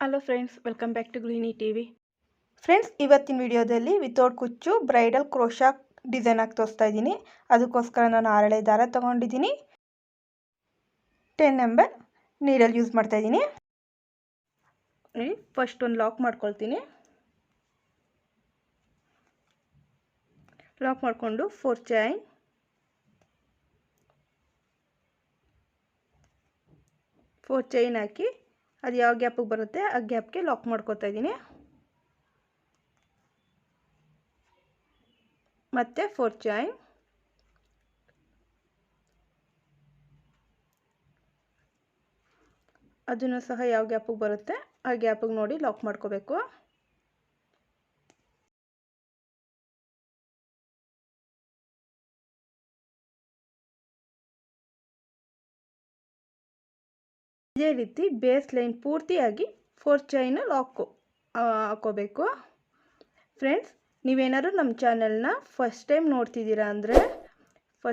Hello friends, welcome back to Gruhini TV. Friends, ಇವತ್ತಿನ ವಿಡಿಯೋದಲ್ಲಿ without ಕುಚ್ಚು ಬ್ರೈಡಲ್ ಕ್ರೋಶಾ ಡಿಸೈನ್ ಆಗಿ ತೋರಿಸ್ತಾ ಇದ್ದೀನಿ. ಅದಕ್ಕೋಸ್ಕರ ನಾನು 6 ದಾರ ತೊಗೊಂಡಿದ್ದೀನಿ. 10 ನಂಬರ್ ನೀಡಲ್ ಯೂಸ್ ಮಾಡ್ತಾ ಇದ್ದೀನಿ. ಫಸ್ಟ್ ಒಂದು ಲಾಕ್ ಮಾಡ್ಕೊಳ್ತೀನಿ. ಲಾಕ್ ಮಾಡಿಕೊಂಡು 4 ಚೈನ್, 4 ಚೈನ್ ಹಾಕಿ ಅದು ಯಾವ ಗ್ಯಾಪಿಗೆ ಬರುತ್ತೆ ಆ ಗ್ಯಾಪ್ಗೆ ಲಾಕ್ ಮಾಡ್ಕೊತಾ ಇದ್ದೀನಿ. ಮತ್ತೆ 4 ಚೈನ್, ಅದನ್ನು ಸಹ ಯಾವ ಗ್ಯಾಪಿಗೆ ಬರುತ್ತೆ ಆ ಗ್ಯಾಪಿಗೆ ನೋಡಿ ಲಾಕ್ ಮಾಡ್ಕೋಬೇಕು. ಇದೇ ರೀತಿ ಬೇಸ್ ಲೈನ್ ಪೂರ್ತಿಯಾಗಿ 4 ಚೈನ್ ಲಾಕ್ ಹಾಕೋಬೇಕು. ಫ್ರೆಂಡ್ಸ್, ನೀವೇನಾದ್ರು ನಮ್ಮ ಚಾನಲ್ನ ಫಸ್ಟ್ ಟೈಮ್ ನೋಡ್ತಿದ್ದೀರಾ ಅಂದರೆ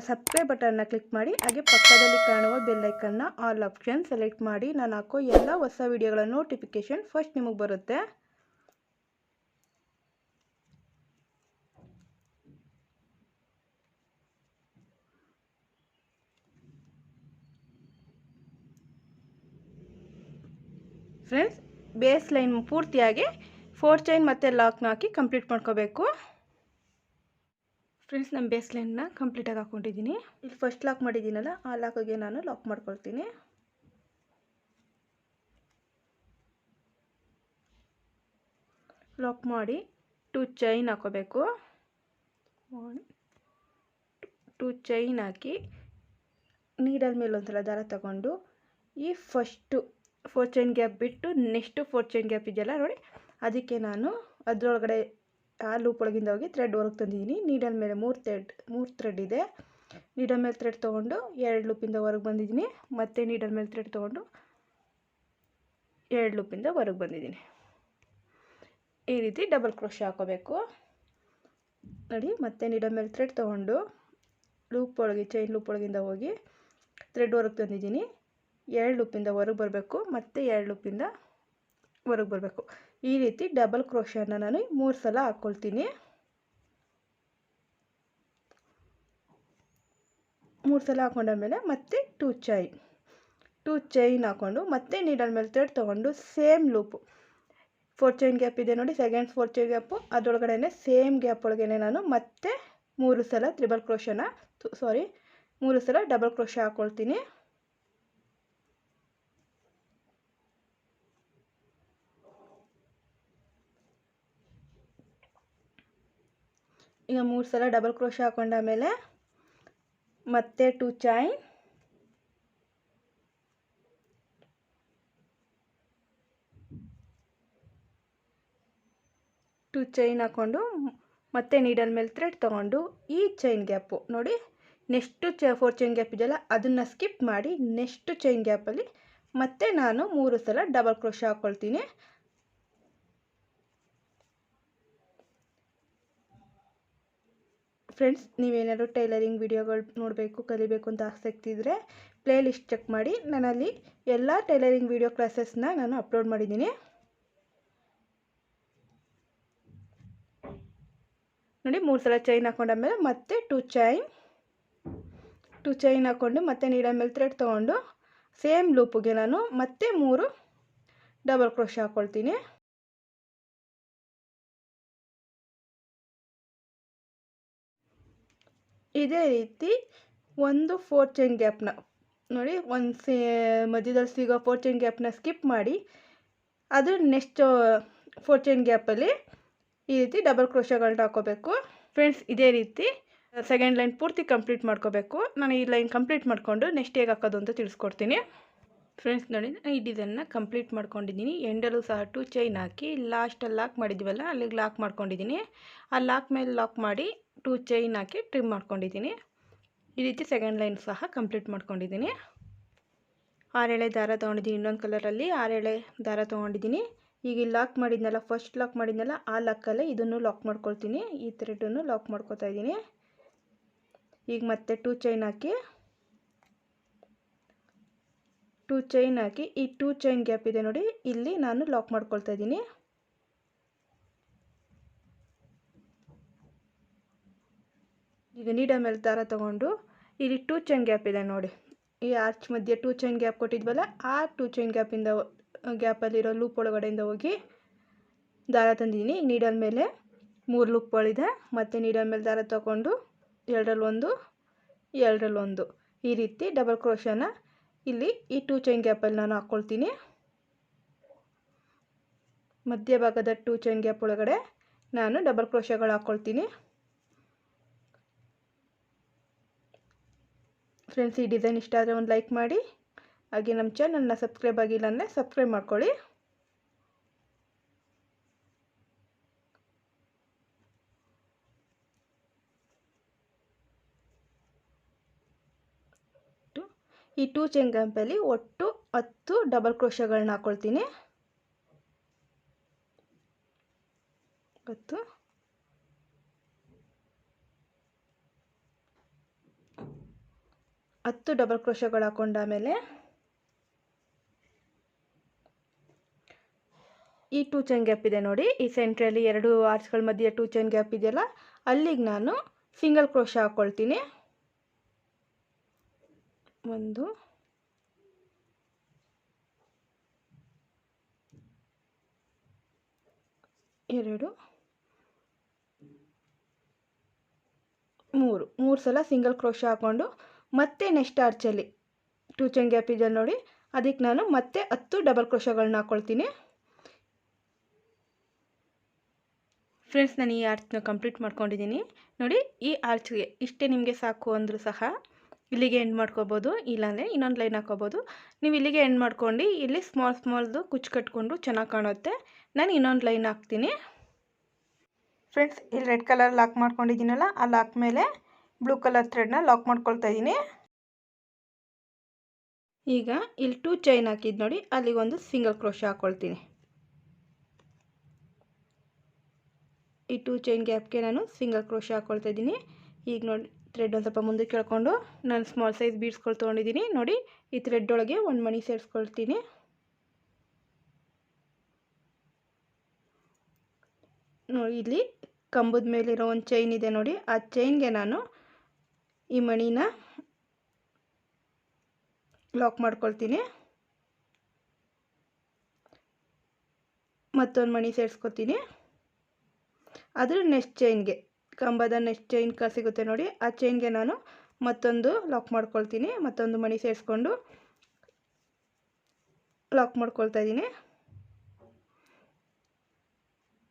ಸಬ್ಸ್ಕ್ರೈಬ್ ಬಟನ್ನ ಕ್ಲಿಕ್ ಮಾಡಿ, ಹಾಗೆ ಪಕ್ಕದಲ್ಲಿ ಕಾಣುವ ಬೆಲ್ಲೈಕನ್ನ ಆಲ್ ಆಪ್ಷನ್ ಸೆಲೆಕ್ಟ್ ಮಾಡಿ. ನಾನು ಹಾಕೋ ಎಲ್ಲ ಹೊಸ ವಿಡಿಯೋಗಳ ನೋಟಿಫಿಕೇಷನ್ ಫಸ್ಟ್ ನಿಮಗೆ ಬರುತ್ತೆ. ಫ್ರೆಂಡ್ಸ್, ಬೇಸ್ ಲೈನ್ ಪೂರ್ತಿಯಾಗಿ 4 ಚೈನ್ ಮತ್ತು ಲಾಕ್ನ ಹಾಕಿ ಕಂಪ್ಲೀಟ್ ಮಾಡ್ಕೋಬೇಕು. ಫ್ರೆಂಡ್ಸ್, ನಾನು ಬೇಸ್ ಲೈನ್ನ ಕಂಪ್ಲೀಟಾಗಿ ಹಾಕ್ಕೊಂಡಿದ್ದೀನಿ. ಇಲ್ಲಿ ಫಸ್ಟ್ ಲಾಕ್ ಮಾಡಿದ್ದೀನಲ್ಲ ಆ ಲಾಕಿಗೆ ನಾನು ಲಾಕ್ ಮಾಡ್ಕೊಳ್ತೀನಿ. ಲಾಕ್ ಮಾಡಿ 2 ಚೈನ್ ಹಾಕೋಬೇಕು. 2 ಚೈನ್ ಹಾಕಿ ನೀಡಲ್ ಮೇಲೆ ಒಂದ್ಸಲ ದಾರ ತಗೊಂಡು ಈ ಫಸ್ಟು 4 ಚೈನ್ ಗ್ಯಾಪ್ ಬಿಟ್ಟು ನೆಕ್ಸ್ಟು 4 ಚೈನ್ ಗ್ಯಾಪ್ ಇದೆಯಲ್ಲ ನೋಡಿ, ಅದಕ್ಕೆ ನಾನು ಅದರೊಳಗಡೆ ಆ ಲೂಪ್ ಒಳಗಿಂದ ಹೋಗಿ ಥ್ರೆಡ್ ಹೊರಗೆ ತಂದಿದ್ದೀನಿ. ನೀಡಲ್ ಮೇಲೆ 3 ಥ್ರೆಡ್ ಇದೆ. ನೀಡಲ್ ಮೇಲೆ ಥ್ರೆಡ್ ತೊಗೊಂಡು 2 ಲೂಪಿಂದ ಹೊರಗೆ ಬಂದಿದ್ದೀನಿ. ಮತ್ತು ನೀಡಲ್ ಮೇಲೆ ಥ್ರೆಡ್ ತೊಗೊಂಡು 2 ಲೂಪಿಂದ ಹೊರಗೆ ಬಂದಿದ್ದೀನಿ. ಈ ರೀತಿ ಡಬಲ್ ಕ್ರೋಶೆ ಹಾಕೋಬೇಕು ನೋಡಿ. ಮತ್ತೆ ನೀಡಲ್ ಮೇಲೆ ಥ್ರೆಡ್ ತೊಗೊಂಡು ಲೂಪ್ ಒಳಗೆ ಚೈನ್ ಲೂಪ್ ಒಳಗಿಂದ ಹೋಗಿ ಥ್ರೆಡ್ ಹೊರಗೆ ತಂದಿದ್ದೀನಿ. 2 ಲೂಪಿಂದ ಹೊರಗೆ ಬರಬೇಕು, ಮತ್ತು 2 ಲೂಪಿಂದ ಹೊರಗೆ ಬರಬೇಕು. ಈ ರೀತಿ ಡಬಲ್ ಕ್ರೋಶೆನ ನಾನು 3 ಸಲ ಹಾಕ್ಕೊಳ್ತೀನಿ. 3 ಸಲ ಹಾಕೊಂಡಾದ್ಮೇಲೆ ಮತ್ತೆ 2 ಚೈನ್ ಹಾಕ್ಕೊಂಡು ಮತ್ತೆ ನೀಡಲ್ ಮೇಲೆ ಥ್ರೆಡ್ ತೊಗೊಂಡು ಸೇಮ್ ಲೂಪು 4 ಚೈನ್ ಗ್ಯಾಪ್ ಇದೆ ನೋಡಿ, ಸೆಕೆಂಡ್ 4 ಚೈನ್ ಗ್ಯಾಪು ಅದರೊಳಗಡೆ ಸೇಮ್ ಗ್ಯಾಪ್ ಒಳಗೇ ನಾನು ಮತ್ತೆ 3 ಸಲ ಡಬಲ್ ಕ್ರೋಶೆ ಹಾಕ್ಕೊಳ್ತೀನಿ. ಈಗ 3 ಸಲ ಡಬಲ್ ಕ್ರೋಶೆ ಹಾಕೊಂಡಾದ್ಮೇಲೆ ಮತ್ತೆ 2 ಚೈನ್, 2 ಚೈನ್ ಹಾಕ್ಕೊಂಡು ಮತ್ತೆ ನೀಡಲ್ ಮೇಲೆ ಥ್ರೆಡ್ ತೊಗೊಂಡು ಈ ಚೈನ್ ಗ್ಯಾಪು ನೋಡಿ, ನೆಕ್ಸ್ಟು 4 ಚೈನ್ ಗ್ಯಾಪ್ ಇದೆಯಲ್ಲ ಅದನ್ನು ಸ್ಕಿಪ್ ಮಾಡಿ ನೆಕ್ಸ್ಟ್ ಚೈನ್ ಗ್ಯಾಪಲ್ಲಿ ಮತ್ತೆ ನಾನು 3 ಸಲ ಡಬಲ್ ಕ್ರೋಶೆ ಹಾಕ್ಕೊಳ್ತೀನಿ. ಫ್ರೆಂಡ್ಸ್, ನೀವೇನಾದ್ರು ಟೈಲರಿಂಗ್ ವಿಡಿಯೋಗಳು ನೋಡಬೇಕು, ಕಲಿಬೇಕು ಅಂತ ಆಸಕ್ತಿ ಇದ್ದರೆ ಪ್ಲೇ ಲಿಸ್ಟ್ ಚೆಕ್ ಮಾಡಿ. ನಾನಲ್ಲಿ ಎಲ್ಲ ಟೈಲರಿಂಗ್ ವಿಡಿಯೋ ಕ್ಲಾಸಸ್ನ ನಾನು ಅಪ್ಲೋಡ್ ಮಾಡಿದ್ದೀನಿ ನೋಡಿ. 3 ಸಲ ಚೈನ್ ಹಾಕೊಂಡಾದ್ಮೇಲೆ ಮತ್ತೆ 2 ಚೈನ್ ಹಾಕ್ಕೊಂಡು ಮತ್ತೆ ನೀಡಲ್ ಮೇಲೆ ಥ್ರೆಡ್ ತೊಗೊಂಡು ಸೇಮ್ ಲೂಪಿಗೆ ನಾನು ಮತ್ತೆ 3 ಡಬಲ್ ಕ್ರೋಶೆ ಹಾಕ್ಕೊಳ್ತೀನಿ. ಇದೇ ರೀತಿ ಒಂದು 4 ಚೈನ್ ಗ್ಯಾಪ್ನ ನೋಡಿ, ಮಧ್ಯದಲ್ಲಿ ಸಿಗೋ 4 ಚೈನ್ ಗ್ಯಾಪ್ನ ಸ್ಕಿಪ್ ಮಾಡಿ ಅದು ನೆಕ್ಸ್ಟ್ 4 ಚೈನ್ ಗ್ಯಾಪಲ್ಲಿ ಈ ರೀತಿ ಡಬಲ್ ಕ್ರೋಶೆಗಳನ್ನ ಹಾಕೋಬೇಕು. ಫ್ರೆಂಡ್ಸ್, ಇದೇ ರೀತಿ ಸೆಕೆಂಡ್ ಲೈನ್ ಪೂರ್ತಿ ಕಂಪ್ಲೀಟ್ ಮಾಡ್ಕೋಬೇಕು. ನಾನು ಈ ಲೈನ್ ಕಂಪ್ಲೀಟ್ ಮಾಡಿಕೊಂಡು ನೆಕ್ಸ್ಟ್ ಹೇಗೆ ಹಾಕೋದು ಅಂತ ತಿಳಿಸ್ಕೊಡ್ತೀನಿ. ಫ್ರೆಂಡ್ಸ್ ನೋಡಿ, ಈ ಡಿಸೈನ್ನ ಕಂಪ್ಲೀಟ್ ಮಾಡ್ಕೊಂಡಿದ್ದೀನಿ. ಎಂಡಲ್ಲೂ ಸಹ 2 ಚೈನ್ ಹಾಕಿ ಲಾಸ್ಟಲ್ಲಿ ಲಾಕ್ ಮಾಡಿದ್ದೀವಲ್ಲ ಅಲ್ಲಿಗೆ ಲಾಕ್ ಮಾಡ್ಕೊಂಡಿದ್ದೀನಿ. ಆ ಲಾಕ್ ಮೇಲೆ ಲಾಕ್ ಮಾಡಿ 2 ಚೈನ್ ಹಾಕಿ ಟ್ರಿಮ್ ಮಾಡ್ಕೊಂಡಿದ್ದೀನಿ. ಈ ರೀತಿ ಸೆಕೆಂಡ್ ಲೈನ್ ಸಹ ಕಂಪ್ಲೀಟ್ ಮಾಡ್ಕೊಂಡಿದ್ದೀನಿ. 6 ಎಳೆ ದಾರ ತೊಗೊಂಡಿದ್ದೀನಿ. ಇನ್ನೊಂದು ಕಲರಲ್ಲಿ 6 ಎಳೆ ದಾರ ತೊಗೊಂಡಿದ್ದೀನಿ. ಈಗ ಇಲ್ಲಿ ಲಾಕ್ ಮಾಡಿದ್ನಲ್ಲ, ಫಸ್ಟ್ ಲಾಕ್ ಮಾಡಿದ್ನಲ್ಲ ಆ ಲಾಕಲ್ಲೇ ಇದನ್ನು ಲಾಕ್ ಮಾಡ್ಕೊಳ್ತೀನಿ. ಈ ಥ್ರೆಡನ್ನು ಲಾಕ್ ಮಾಡ್ಕೊತಾ ಇದ್ದೀನಿ. ಈಗ ಮತ್ತೆ 2 ಚೈನ್ ಹಾಕಿ 2 ಚೈನ್ ಹಾಕಿ ಈ 2 ಚೈನ್ ಗ್ಯಾಪ್ ಇದೆ ನೋಡಿ, ಇಲ್ಲಿ ನಾನು ಲಾಕ್ ಮಾಡ್ಕೊಳ್ತಾ ಇದ್ದೀನಿ. ಈಗ ನೀಡಲ್ ಮೇಲೆ ದಾರ ತಗೊಂಡು ಇಲ್ಲಿ 2 ಚೈನ್ ಗ್ಯಾಪ್ ಇದೆ ನೋಡಿ, ಈ ಆರ್ಚ್ ಮಧ್ಯೆ 2 ಚೈನ್ ಗ್ಯಾಪ್ ಕೊಟ್ಟಿದ್ವಲ್ಲ, ಆ 2 ಚೈನ್ ಗ್ಯಾಪಲ್ಲಿರೋ ಲೂಪ್ ಒಳಗಡೆಯಿಂದ ಹೋಗಿ ದಾರ ತಂದಿದ್ದೀನಿ. ನೀಡಲ್ ಮೇಲೆ 3 ಲೂಪ್ಗಳಿದೆ. ಮತ್ತು ನೀಡಲ್ ಮೇಲೆ ದಾರ ತಗೊಂಡು ಎರಡರಲ್ಲೊಂದು ಎರಡರಲ್ಲೊಂದು ಈ ರೀತಿ ಡಬಲ್ ಕ್ರೋಶನ ಇಲ್ಲಿ ಈ 2 ಚೈನ್ ಗ್ಯಾಪಲ್ಲಿ ನಾನು ಹಾಕ್ಕೊಳ್ತೀನಿ. ಮಧ್ಯಭಾಗದ 2 ಚೈನ್ ಗ್ಯಾಪ್ ಒಳಗಡೆ ನಾನು ಡಬಲ್ ಕ್ರೋಶಗಳು ಹಾಕ್ಕೊಳ್ತೀನಿ. ಫ್ರೆಂಡ್ಸ್, ಈ ಡಿಸೈನ್ ಇಷ್ಟ ಆದರೆ ಒಂದು ಲೈಕ್ ಮಾಡಿ, ಹಾಗೆ ನಮ್ಮ ಚಾನಲ್ನ ಸಬ್ಸ್ಕ್ರೈಬ್ ಆಗಿಲ್ಲ ಅಂದರೆ ಸಬ್ಸ್ಕ್ರೈಬ್ ಮಾಡ್ಕೊಳ್ಳಿ. ಈ 2 ಚೈನ್ ಗ್ಯಾಪಲ್ಲಿ ಒಟ್ಟು 10 ಡಬಲ್ ಕ್ರೋಶಗಳನ್ನ ಹಾಕ್ಕೊಳ್ತೀನಿ. 10 ಡಬಲ್ ಕ್ರೋಶಗಳು ಹಾಕೊಂಡಾಮೇಲೆ ಈ 2 ಚೈನ್ ಗ್ಯಾಪ್ ಇದೆ ನೋಡಿ, ಈ ಸೆಂಟ್ರಲ್ಲಿ 2 ಆರ್ಚ್ಗಳ ಮಧ್ಯೆ 2 ಚೈನ್ ಗ್ಯಾಪ್ ಇದೆಯಲ್ಲ, ಅಲ್ಲಿಗೆ ನಾನು ಸಿಂಗಲ್ ಕ್ರೋಶ ಹಾಕ್ಕೊಳ್ತೀನಿ. 1 2 3 ಸಲ ಸಿಂಗಲ್ ಕ್ರೋಶ ಹಾಕ್ಕೊಂಡು ಮತ್ತೆ ನೆಕ್ಸ್ಟ್ ಆರ್ಚಲ್ಲಿ 2 ಚೈನ್ ಗ್ಯಾಪ್ ಇದೆ ನೋಡಿ, ಅದಕ್ಕೆ ನಾನು ಮತ್ತೆ 10 ಡಬಲ್ ಕ್ರೋಶಗಳನ್ನ ಹಾಕ್ಕೊಳ್ತೀನಿ. ಫ್ರೆಂಡ್ಸ್, ನಾನು ಈ ಆರ್ಚ್ನ ಕಂಪ್ಲೀಟ್ ಮಾಡ್ಕೊಂಡಿದ್ದೀನಿ ನೋಡಿ. ಈ ಆರ್ಚ್ಗೆ ಇಷ್ಟೇ ನಿಮಗೆ ಸಾಕು ಅಂದರೂ ಸಹ ಇಲ್ಲಿಗೆ ಎಂಡ್ ಮಾಡ್ಕೋಬೋದು, ಇಲ್ಲಾಂದರೆ ಇನ್ನೊಂದು ಲೈನ್ ಹಾಕೋಬೋದು. ನೀವು ಇಲ್ಲಿಗೆ ಎಂಡ್ ಮಾಡ್ಕೊಂಡು ಇಲ್ಲಿ ಸ್ಮಾಲ್ದು ಕುಚ್ಚು ಕಟ್ಕೊಂಡು ಚೆನ್ನಾಗಿ ಕಾಣುತ್ತೆ. ನಾನು ಇನ್ನೊಂದು ಲೈನ್ ಹಾಕ್ತೀನಿ. ಫ್ರೆಂಡ್ಸ್, ಇಲ್ಲಿ ರೆಡ್ ಕಲರ್ ಲಾಕ್ ಮಾಡ್ಕೊಂಡಿದ್ದೀನಲ್ಲ, ಆ ಲಾಕ್ ಮೇಲೆ ಬ್ಲೂ ಕಲರ್ ಥ್ರೆಡ್ನ ಲಾಕ್ ಮಾಡ್ಕೊಳ್ತಾ ಇದ್ದೀನಿ. ಈಗ ಇಲ್ಲಿ 2 ಚೈನ್ ಹಾಕಿದ್ದು ನೋಡಿ, ಅಲ್ಲಿಗೆ ಒಂದು ಸಿಂಗಲ್ ಕ್ರೋಶ ಹಾಕ್ಕೊಳ್ತೀನಿ. ಈ 2 ಚೈನ್ ಗ್ಯಾಪ್ಗೆ ನಾನು ಸಿಂಗಲ್ ಕ್ರೋಶ ಹಾಕ್ಕೊಳ್ತಾ ಇದ್ದೀನಿ. ಈಗ ನೋಡಿ, ಥ್ರೆಡ್ ಒಂದು ಸ್ವಲ್ಪ ಮುಂದೆ ಕೇಳ್ಕೊಂಡು ನಾನು ಸ್ಮಾಲ್ ಸೈಜ್ ಬೀಡ್ಸ್ಗಳು ತೊಗೊಂಡಿದ್ದೀನಿ ನೋಡಿ, ಈ ಥ್ರೆಡ್ ಒಳಗೆ ಒಂದು ಮಣಿ ಸೇರಿಸ್ಕೊಳ್ತೀನಿ. ನೋಡಿ, ಇಲ್ಲಿ ಕಂಬದ ಮೇಲಿರೋ ಒಂದು ಚೈನ್ ಇದೆ ನೋಡಿ, ಆ ಚೈನ್ಗೆ ನಾನು ಈ ಮಣಿನ ಲಾಕ್ ಮಾಡ್ಕೊಳ್ತೀನಿ. ಮತ್ತೊಂದು ಮಣಿ ಸೇರಿಸ್ಕೊತೀನಿ. ಅದ್ರ ನೆಕ್ಸ್ಟ್ ಚೈನ್ಗೆ, ಕಂಬದ ನೆಕ್ಸ್ಟ್ ಚೈನ್ ಸಿಗುತ್ತೆ ನೋಡಿ, ಆ ಚೈನ್ಗೆ ನಾನು ಮತ್ತೊಂದು ಲಾಕ್ ಮಾಡ್ಕೊಳ್ತೀನಿ. ಮತ್ತೊಂದು ಮಣಿ ಸೇರಿಸ್ಕೊಂಡು ಲಾಕ್ ಮಾಡ್ಕೊಳ್ತಾ ಇದ್ದೀನಿ.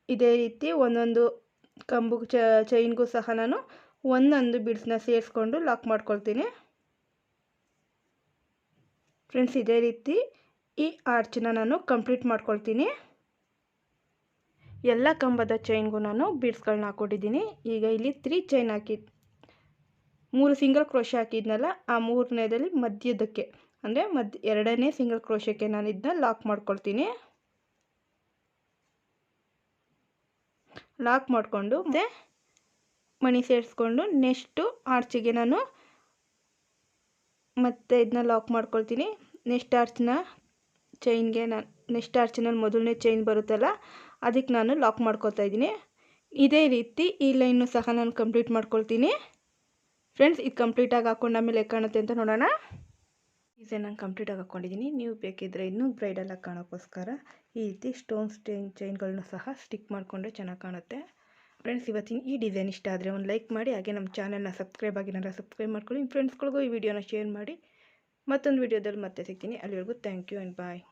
ಇದೇ ರೀತಿ ಒಂದೊಂದು ಕಂಬು ಚೈನ್ಗೂ ಸಹ ನಾನು ಒಂದೊಂದು ಬೀಡ್ಸ್ನ ಸೇರಿಸ್ಕೊಂಡು ಲಾಕ್ ಮಾಡ್ಕೊಳ್ತೀನಿ. ಫ್ರೆಂಡ್ಸ್, ಇದೇ ರೀತಿ ಈ ಆರ್ಚನ್ನ ನಾನು ಕಂಪ್ಲೀಟ್ ಮಾಡ್ಕೊಳ್ತೀನಿ. ಎಲ್ಲ ಕಂಬದ ಚೈನ್ಗೂ ನಾನು ಬೀಡ್ಸ್ಗಳನ್ನ ಹಾಕ್ಕೊಟ್ಟಿದ್ದೀನಿ. ಈಗ ಇಲ್ಲಿ 3 ಚೈನ್ ಹಾಕಿ 3 ಸಿಂಗಲ್ ಕ್ರೋಶ ಹಾಕಿದ್ನಲ್ಲ, ಆ 3ನೇದಲ್ಲಿ ಮಧ್ಯದಕ್ಕೆ ಅಂದರೆ ಎರಡನೇ ಸಿಂಗಲ್ ಕ್ರೋಶಕ್ಕೆ ನಾನು ಇದನ್ನ ಲಾಕ್ ಮಾಡ್ಕೊಳ್ತೀನಿ. ಲಾಕ್ ಮಾಡಿಕೊಂಡು ಮತ್ತೆ ಮಣಿ ಸೇರಿಸ್ಕೊಂಡು ನೆಕ್ಸ್ಟು ಆರ್ಚಿಗೆ ನಾನು ಮತ್ತೆ ಇದನ್ನ ಲಾಕ್ ಮಾಡ್ಕೊಳ್ತೀನಿ. ನೆಕ್ಸ್ಟ್ ಆರ್ಚ್ನಲ್ಲಿ ಮೊದಲನೇ ಚೈನ್ ಬರುತ್ತಲ್ಲ, ಅದಕ್ಕೆ ನಾನು ಲಾಕ್ ಮಾಡ್ಕೊತಾ ಇದ್ದೀನಿ. ಇದೇ ರೀತಿ ಈ ಲೈನು ಸಹ ನಾನು ಕಂಪ್ಲೀಟ್ ಮಾಡ್ಕೊಳ್ತೀನಿ. ಫ್ರೆಂಡ್ಸ್, ಇದು ಕಂಪ್ಲೀಟಾಗಿ ಹಾಕೊಂಡಾಮೇಲೆ ಕಾಣುತ್ತೆ ಅಂತ ನೋಡೋಣ. ಡಿಸೈನ್ ನಾನು ಕಂಪ್ಲೀಟಾಗಿ ಹಾಕ್ಕೊಂಡಿದ್ದೀನಿ. ನೀವು ಬೇಕಿದ್ದರೆ ಇನ್ನೂ ಬ್ರೈಡಲಾಗಿ ಕಾಣೋಕ್ಕೋಸ್ಕರ ಈ ರೀತಿ ಸ್ಟೋನ್ಸ್ ಚೈನ್ಗಳನ್ನೂ ಸಹ ಸ್ಟಿಕ್ ಮಾಡಿಕೊಂಡ್ರೆ ಚೆನ್ನಾಗಿ ಕಾಣುತ್ತೆ. ಫ್ರೆಂಡ್ಸ್, ಇವತ್ತಿನ ಈ ಡಿಸೈನ್ ಇಷ್ಟ ಆದರೆ ಒಂದು ಲೈಕ್ ಮಾಡಿ, ಹಾಗೆ ನಮ್ಮ ಚಾನಲ್ನ ಸಬ್ಸ್ಕ್ರೈಬ್ ಆಗಿಲ್ಲ ಸಬ್ಸ್ಕ್ರೈಬ್ ಮಾಡ್ಕೊಳ್ಳಿ. ನಿಮ್ಮ ಫ್ರೆಂಡ್ಸ್ಗಳಿಗೂ ಈ ವಿಡಿಯೋನ ಶೇರ್ ಮಾಡಿ. ಮತ್ತೊಂದು ವಿಡಿಯೋದಲ್ಲಿ ಮತ್ತೆ ಸಿಗ್ತೀನಿ. ಅಲ್ಲಿವರೆಗೂ ಥ್ಯಾಂಕ್ ಯು ಆ್ಯಂಡ್ ಬಾಯ್.